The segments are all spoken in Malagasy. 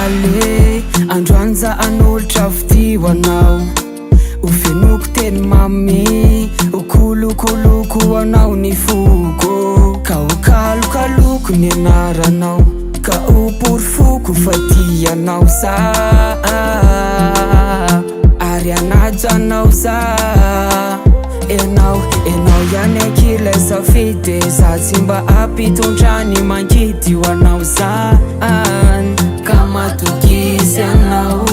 ale androany za an'olotra avy ho anao ho fenoko teny mamy ho kolokoloko anao ny foko ka ho kalokaloko ny anaranao ka ho porofoko faty anao za ary anajo anao za enao ihany akilay safidy za tsy mba ampitondrany mangidy ho anao zany ka matokizy anao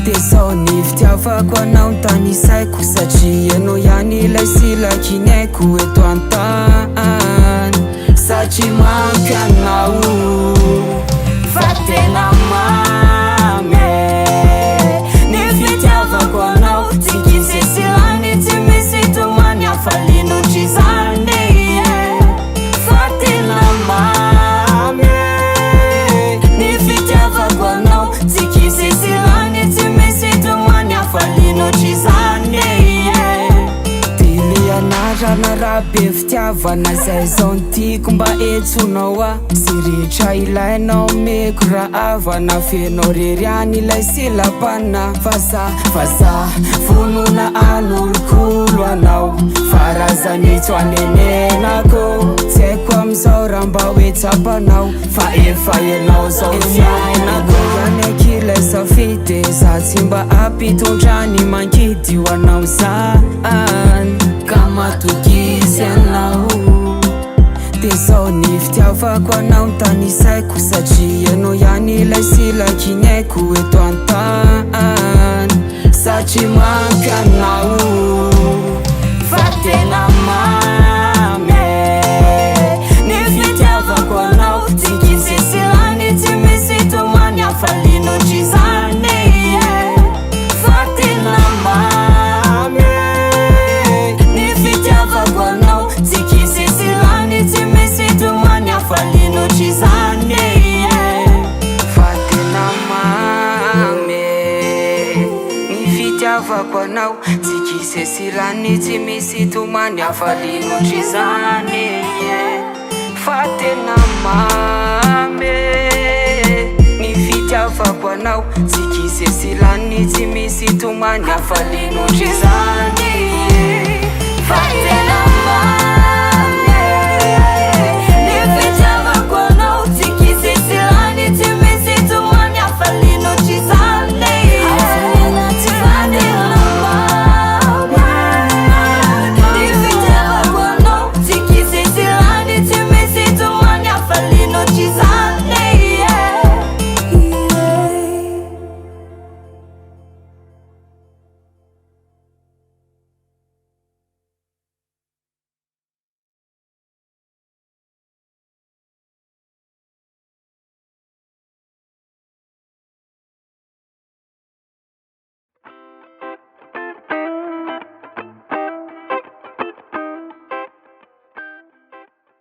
de zao ny fitiavako anao tany isaiko satria anao ihany ilay silakiny aiko eto an-tany satria mampy anao fa tena mamy ny fitiavako anao tsy kisesilany tsy misy tomany afalino tsy zany fa tena mamy ny fitiavako anao tsy kisesilany tsy misy tomany afalino tsy zany tily anarana raha be fitiavana zay zao nytiako mba etsonao a sy rehetra ilainao meko raha avana fenao reryany ilay silapana faza vonona an'olokolo anao farazanitso anenenako tsy haiko amizao raha mba hoe tsapanao fa efa enao zao fiainako ihany akilay safidy za tsy mba ampitondrany mangidy ho anao zany ka matokizy anao de zao ny fitiavako anao tany isaiko satria anao ihany ilay silakiny aiko eto an-tany satria mampy anao fa tena mamy ny fitiavako anao tsy kisesilany tsy misy tomany afalino tsy zany fa tena mamy ny fitiavako anao tsy kisesilany tsy misy tomany afalino tsy zany fa tena mamy ny fitiavako anao tsy kisesilany tsy misy tomany afalino tsy zany fa tena mamy ny fitiavako anao tsy kisesilany tsy misy tomany afalino tsy zany fa tena mamy